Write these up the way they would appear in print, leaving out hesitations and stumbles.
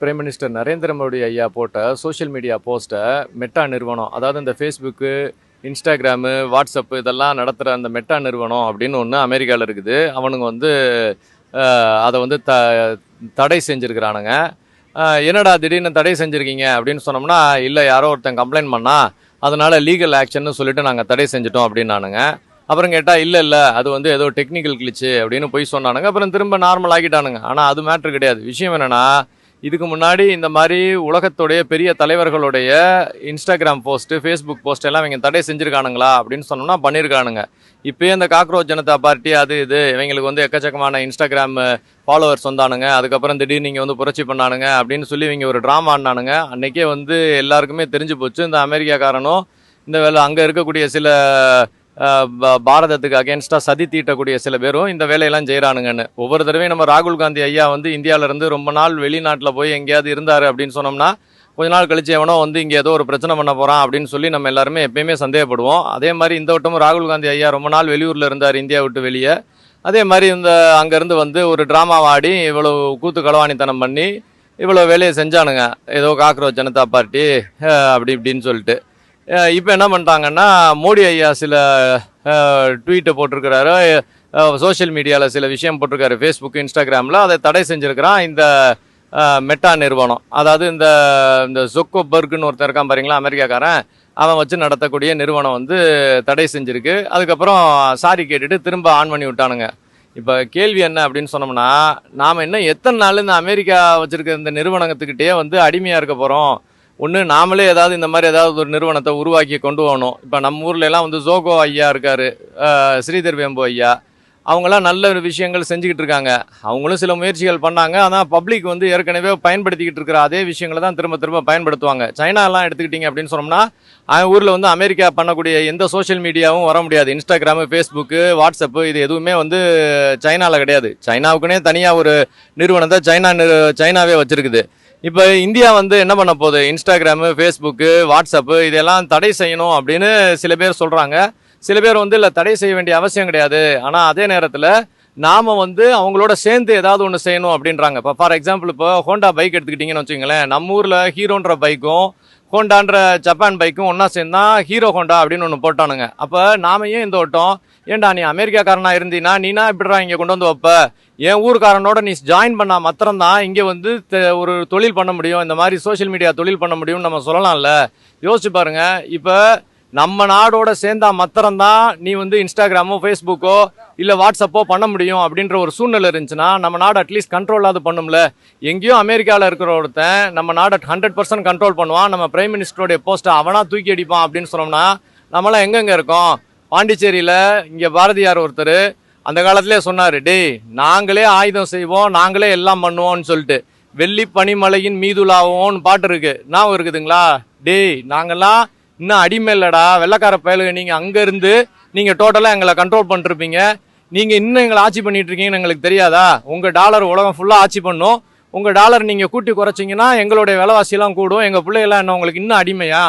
Prime minister Narendra Modi ஐயா போட்ட social media போஸ்ட்டை மெட்டா நிறுவனம், அதாவது இந்த ஃபேஸ்புக்கு, இன்ஸ்டாகிராமு, வாட்ஸ்அப்பு இதெல்லாம் நடத்துகிற அந்த மெட்டா நிறுவனம் அப்படின்னு ஒன்று அமெரிக்காவில் இருக்குது. அவனுங்க வந்து அதை வந்து தடை செஞ்சுருக்கிறானுங்க. என்னடா திடீர்னு தடை செஞ்சுருக்கீங்க அப்படின்னு சொன்னோம்னா, இல்லை யாரோ ஒருத்தன் கம்ப்ளைண்ட் பண்ணா அதனால் லீகல் ஆக்ஷன்னு சொல்லிட்டு நாங்கள் தடை செஞ்சிட்டோம் அப்படின்னானுங்க. அப்புறம் கேட்டால் இல்லை அது வந்து ஏதோ டெக்னிக்கல் கிளிச்சு அப்படின்னு போய் சொன்னானுங்க. அப்புறம் திரும்ப நார்மல் ஆக்கிட்டானுங்க. ஆனால் அது மேட்ரு கிடையாது. விஷயம் என்னென்னா, இதுக்கு முன்னாடி இந்த மாதிரி உலகத்துடைய பெரிய தலைவர்களுடைய இன்ஸ்டாகிராம் போஸ்ட்டு, ஃபேஸ்புக் போஸ்ட் எல்லாம் இவங்க தடை செஞ்சுருக்கானுங்களா அப்படின்னு சொன்னோம்னா பண்ணியிருக்கானுங்க. இப்போயே இந்த காக்ரோச் ஜனதா பார்ட்டி அது இது இவங்களுக்கு வந்து எக்கச்சக்கமான இன்ஸ்டாகிராம் ஃபாலோவர்ஸ் வந்தானுங்க. அதுக்கப்புறம் திடீர்னு நீங்கள் வந்து புரட்சி பண்ணானுங்க அப்படின்னு சொல்லி இவங்க ஒரு ட்ராமா ஆடினானுங்க. அன்றைக்கே வந்து எல்லாருக்குமே தெரிஞ்சு போச்சு, இந்த அமெரிக்காக்காரனும் இந்த வேலை அங்கே இருக்கக்கூடிய சில பாரதத்துக்கு அகேன்ஸ்டாக சதி தீட்டக்கூடிய சில பேரும் இந்த வேலையெல்லாம் செய்கிறானுங்கன்னு. ஒவ்வொரு தடவையும் நம்ம ராகுல் காந்தி ஐயா வந்து இந்தியாவிலேருந்து ரொம்ப நாள் வெளிநாட்டில் போய் எங்கேயாவது இருந்தார் அப்படின்னு சொன்னோம்னா, கொஞ்ச நாள் கழிச்சு எவனோ வந்து இங்கே ஏதோ ஒரு பிரச்சனை பண்ண போகிறான் அப்படின்னு சொல்லி நம்ம எல்லாருமே எப்பயுமே சந்தேகப்படுவோம். அதே மாதிரி இந்த வட்டமும் ராகுல் காந்தி ஐயா ரொம்ப நாள் வெளியூரில் இருந்தார், இந்தியா விட்டு வெளியே. அதே மாதிரி இந்த அங்கேருந்து வந்து ஒரு ட்ராமா ஆடி இவ்வளோ கூத்து களவாணித்தனம் பண்ணி இவ்வளோ வேலையை செஞ்சானுங்க. ஏதோ காக்ரோச் ஜனதா பார்ட்டி அப்படி இப்படின்னு சொல்லிட்டு இப்போ என்ன பண்ணிட்டாங்கன்னா, மோடி ஐயா சில ட்வீட்டை போட்டிருக்கிறாரு, சோஷியல் மீடியாவில் சில விஷயம் போட்டிருக்காரு, ஃபேஸ்புக், இன்ஸ்டாகிராமில். அதை தடை செஞ்சுருக்கிறான் இந்த மெட்டா நிறுவனம். அதாவது இந்த ஜொக்கோபர்க்னு ஒருத்தர் இருக்கான் பாருங்களா, அமெரிக்காக்காரன், அவன் வச்சு நடத்தக்கூடிய நிறுவனம் வந்து தடை செஞ்சுருக்கு. அதுக்கப்புறம் சாரி கேட்டுட்டு திரும்ப ஆன் பண்ணி விட்டானுங்க. இப்போ கேள்வி என்ன அப்படின்னு சொன்னோம்னா, நாம் இன்னும் எத்தனை நாள் இந்த அமெரிக்கா வச்சுருக்க இந்த நிறுவனத்துக்கிட்டே வந்து அடிமையாக இருக்க போகிறோம்? ஒன்று நாமளே ஏதாவது இந்த மாதிரி ஏதாவது ஒரு நிறுவனத்தை உருவாக்கி கொண்டு போகணும். இப்போ நம்ம ஊரில் எல்லாம் வந்து ஜோகோ ஐயா இருக்கார், ஸ்ரீதர் வேம்பு ஐயா, அவங்களாம் நல்ல விஷயங்கள் செஞ்சுக்கிட்டு இருக்காங்க. அவங்களும் சில முயற்சிகள் பண்ணாங்க. ஆனால் பப்ளிக் வந்து ஏற்கனவே பயன்படுத்திக்கிட்டு இருக்கிற அதே விஷயங்களை தான் திரும்ப திரும்ப பயன்படுத்துவாங்க. சைனாலாம் எடுத்துக்கிட்டிங்க அப்படின்னு சொன்னோம்னா, அவன் ஊரில் வந்து அமெரிக்கா பண்ணக்கூடிய எந்த சோஷியல் மீடியாவும் வர முடியாது. இன்ஸ்டாகிராமு, ஃபேஸ்புக்கு, வாட்ஸ்அப்பு இது எதுவுமே வந்து சைனாவில் கிடையாது. சைனாவுக்குனே தனியாக ஒரு நிறுவனத்தை சைனாவே வச்சுருக்குது. இப்போ இந்தியா வந்து என்ன பண்ண போகுது? இன்ஸ்டாகிராமு, ஃபேஸ்புக்கு, வாட்ஸ்அப்பு இதெல்லாம் தடை செய்யணும் அப்படின்னு சில பேர் சொல்கிறாங்க. சில பேர் வந்து இல்லை தடை செய்ய வேண்டிய அவசியம் கிடையாது, ஆனால் அதே நேரத்தில் நாம் வந்து அவங்களோட சேர்ந்து ஏதாவது ஒன்று செய்யணும் அப்படின்றாங்க. இப்போ ஃபார் எக்ஸாம்பிள், இப்போ ஹோண்டா பைக் எடுத்துக்கிட்டிங்கன்னு வச்சுங்களேன். நம்ம ஊரில் ஹீரோன்ற பைக்கும் ஹோண்டான்ற ஜப்பான் பைக்கும் ஒன்றா சேர்ந்தா ஹீரோ ஹோண்டா அப்படின்னு ஒன்று போட்டானுங்க. அப்போ நாம ஏன் இந்த வட்டம், ஏன்டா நீ அமெரிக்காக்காரனாக இருந்தீன்னா நீனா இப்படிடா இங்கே கொண்டு வந்து வைப்ப, என் ஊருக்காரனோட நீ ஜாயின் பண்ணால் மாத்திரம்தான் இங்கே வந்து ஒரு தொழில் பண்ண முடியும், இந்த மாதிரி சோஷியல் மீடியா தொழில் பண்ண முடியும்னு நம்ம சொல்லலாம்ல. யோசிச்சு பாருங்க. இப்போ நம்ம நாடோட சேர்ந்தா மாத்திரம்தான் நீ வந்து இன்ஸ்டாகிராமோ, ஃபேஸ்புக்கோ இல்லை வாட்ஸ்அப்போ பண்ண முடியும் அப்படின்ற ஒரு சூழ்நிலை இருந்துச்சுன்னா, நம்ம நாடு அட்லீஸ்ட் கண்ட்ரோலாவது பண்ணும்ல. எங்கேயோ அமெரிக்காவில் இருக்கிற ஒருத்தன் நம்ம நாடை 100% கண்ட்ரோல் பண்ணுவான், நம்ம பிரைம் மினிஸ்டருடைய போஸ்ட்டை அவனா தூக்கி அடிப்பான் அப்படின்னு சொன்னோம்னா, நம்மளாம் எங்கெங்கே இருக்கோம்? பாண்டிச்சேரியில் இங்கே பாரதியார் ஒருத்தர் அந்த காலத்திலே சொன்னார், டேய் நாங்களே ஆயுதம் செய்வோம், நாங்களே எல்லாம் பண்ணுவோம்னு சொல்லிட்டு. வெள்ளி பனிமலையின் மீதுலாவோன்னு பாட்டு இருக்கு, ஞாபகம் இருக்குதுங்களா? டேய் நாங்கள்லாம் இன்னும் அடிமை இல்லைடா, வெள்ளக்கார பயலுங்க, நீங்கள் அங்கேருந்து நீங்கள் டோட்டலாக எங்களை கண்ட்ரோல் பண்ணிருப்பீங்க, நீங்கள் இன்னும் எங்களை ஆட்சி பண்ணிட்டு இருக்கீங்கன்னு எங்களுக்கு தெரியாதா? உங்கள் டாலர் உலகம் ஃபுல்லாக ஆட்சி பண்ணும், உங்கள் டாலர் நீங்கள் கூட்டி குறைச்சிங்கன்னா எங்களுடைய விலைவாசியெல்லாம் கூடும், எங்கள் பிள்ளைகள்லாம் என்ன உங்களுக்கு இன்னும் அடிமையா?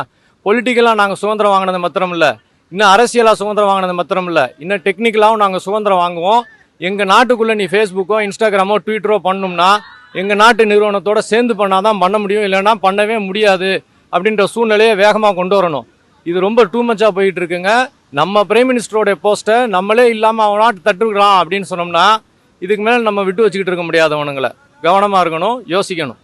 பொலிட்டிக்கலாக நாங்கள் சுதந்திரம் வாங்கினது மாத்திரம் இல்லை, இன்னும் அரசியலாக சுதந்திரம் வாங்கினது மாத்திரம் இல்லை, இன்னும் டெக்னிக்கலாகவும் நாங்கள் சுதந்திரம் வாங்குவோம். எங்கள் நாட்டுக்குள்ளே நீ ஃபேஸ்புக்கோ, இன்ஸ்டாகிராமோ, ட்விட்டரோ பண்ணணும்னா எங்கள் நாட்டு நிறுவனத்தோட சேர்ந்து பண்ணாதான் பண்ண முடியும், இல்லைன்னா பண்ணவே முடியாது அப்படின்ற சூழ்நிலையை வேகமாக கொண்டு வரணும். இது ரொம்ப டூ மச்சாக போயிட்டு இருக்குங்க. நம்ம பிரைம் மினிஸ்டரோடைய போஸ்ட்டை நம்மளே இல்லாமல் அவன் நாட்டு தட்டுக்கிறான் அப்படின்னு சொன்னோம்னா, இதுக்கு மேலே நம்ம விட்டு வச்சுக்கிட்டு இருக்க முடியாதவனுங்களை. கவனமாக இருக்கணும், யோசிக்கணும்.